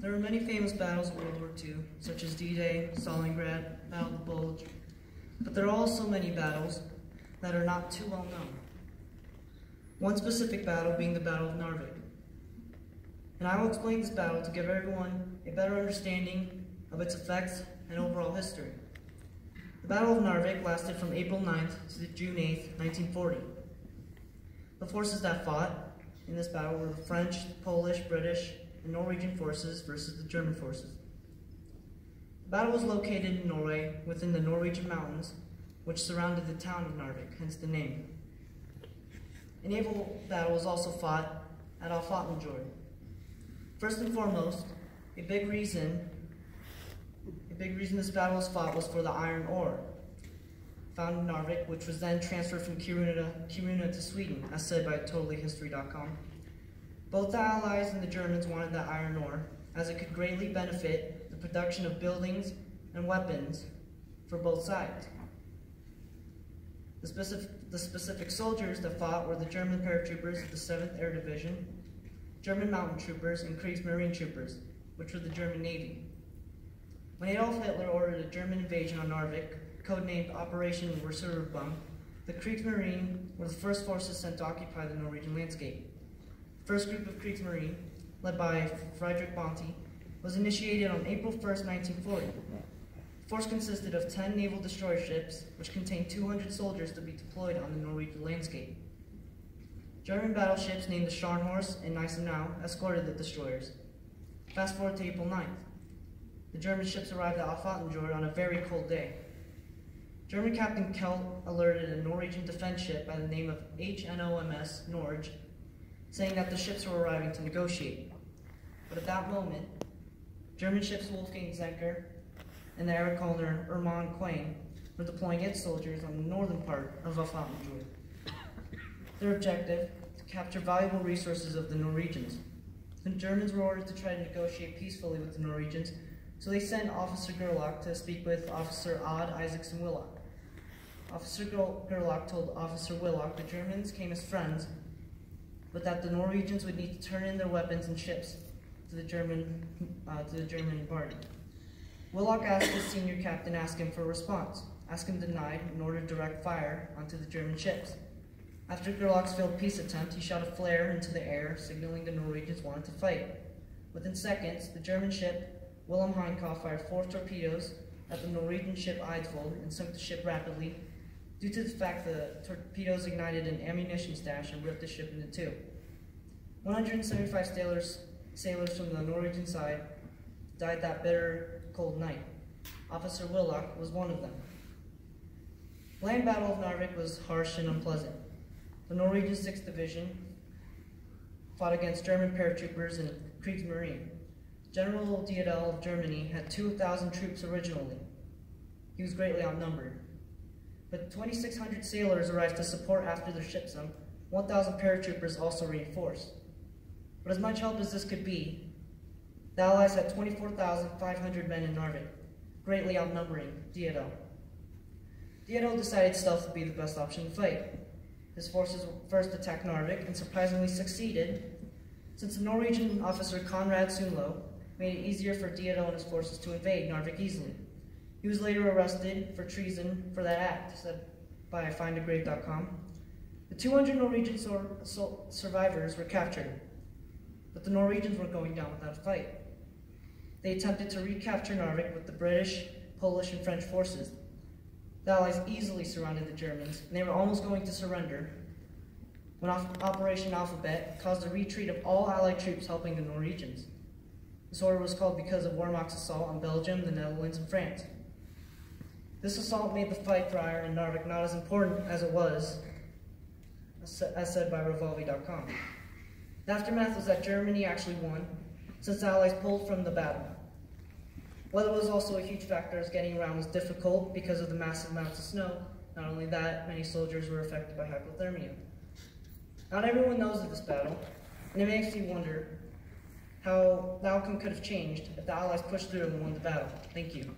There were many famous battles in World War II, such as D-Day, Stalingrad, Battle of the Bulge, but there are also many battles that are not too well known. One specific battle being the Battle of Narvik. And I will explain this battle to give everyone a better understanding of its effects and overall history. The Battle of Narvik lasted from April 9th to June 8th, 1940. The forces that fought in this battle were the French, Polish, British, and Norwegian forces versus the German forces. The battle was located in Norway within the Norwegian mountains, which surrounded the town of Narvik, hence the name. A naval battle was also fought at Alfatnjord. First and foremost, a big reason this battle was fought was for the iron ore found in Narvik, which was then transferred from Kiruna to Sweden, as said by TotallyHistory.com. Both the Allies and the Germans wanted that iron ore, as it could greatly benefit the production of buildings and weapons for both sides. The specific soldiers that fought were the German paratroopers of the 7th Air Division, German mountain troopers, and Kriegsmarine troopers, which were the German Navy. When Adolf Hitler ordered a German invasion on Narvik, codenamed Operation Reservebung, the Kriegsmarine were the first forces sent to occupy the Norwegian landscape. The first group of Kriegsmarine, led by Friedrich Bonte, was initiated on April 1st, 1940. The force consisted of 10 naval destroyer ships, which contained 200 soldiers to be deployed on the Norwegian landscape. German battleships named the Scharnhorst and Gneisenau escorted the destroyers. Fast forward to April 9th. The German ships arrived at Alfatnjord on a very cold day. German Captain Kelt alerted a Norwegian defense ship by the name of HNOMS Norge, saying that the ships were arriving to negotiate. But at that moment, German ships Wolfgang Zenker and the Erikaner Erman Quain were deploying its soldiers on the northern part of Alfatnjord. Their objective, to capture valuable resources of the Norwegians. The Germans were ordered to try to negotiate peacefully with the Norwegians, so they sent Officer Gerlach to speak with Officer Odd Isaacson Willock. Officer Gerlach told Officer Willock the Germans came as friends, but that the Norwegians would need to turn in their weapons and ships to the German party. Willock asked his senior captain ask him for a response. Askham denied in order to direct fire onto the German ships. After Gerlach's failed peace attempt, he shot a flare into the air, signaling the Norwegians wanted to fight. Within seconds, the German ship Wilhelm Heinkoff fired 4 torpedoes at the Norwegian ship Eidsvold and sunk the ship rapidly, due to the fact the torpedoes ignited an ammunition stash and ripped the ship into two. 175 sailors from the Norwegian side died that bitter, cold night. Officer Willock was one of them. The land battle of Narvik was harsh and unpleasant. The Norwegian 6th Division fought against German paratroopers and Kriegsmarine. General Diedel of Germany had 2,000 troops originally. He was greatly outnumbered. But 2,600 sailors arrived to support after their ship sunk. 1,000 paratroopers also reinforced. But as much help as this could be, the Allies had 24,500 men in Narvik, greatly outnumbering Diedel. Diedel decided stealth would be the best option to fight. His forces first attacked Narvik and surprisingly succeeded, since the Norwegian officer Konrad Sunlo made it easier for Diedel and his forces to invade Narvik easily. He was later arrested for treason for that act, said by findagrave.com. The 200 Norwegian survivors were captured, but the Norwegians weren't going down without a fight. They attempted to recapture Narvik with the British, Polish, and French forces. The Allies easily surrounded the Germans, and they were almost going to surrender when Operation Alphabet caused a retreat of all Allied troops helping the Norwegians. This order was called because of Wehrmacht's assault on Belgium, the Netherlands, and France. This assault made the fight for iron in Narvik not as important as it was, as said by Revolvi.com. The aftermath was that Germany actually won, since the Allies pulled from the battle. Weather was also a huge factor, as getting around was difficult because of the massive amounts of snow. Not only that, many soldiers were affected by hypothermia. Not everyone knows of this battle, and it makes you wonder, how the outcome could have changed if the Allies pushed through and won the battle. Thank you.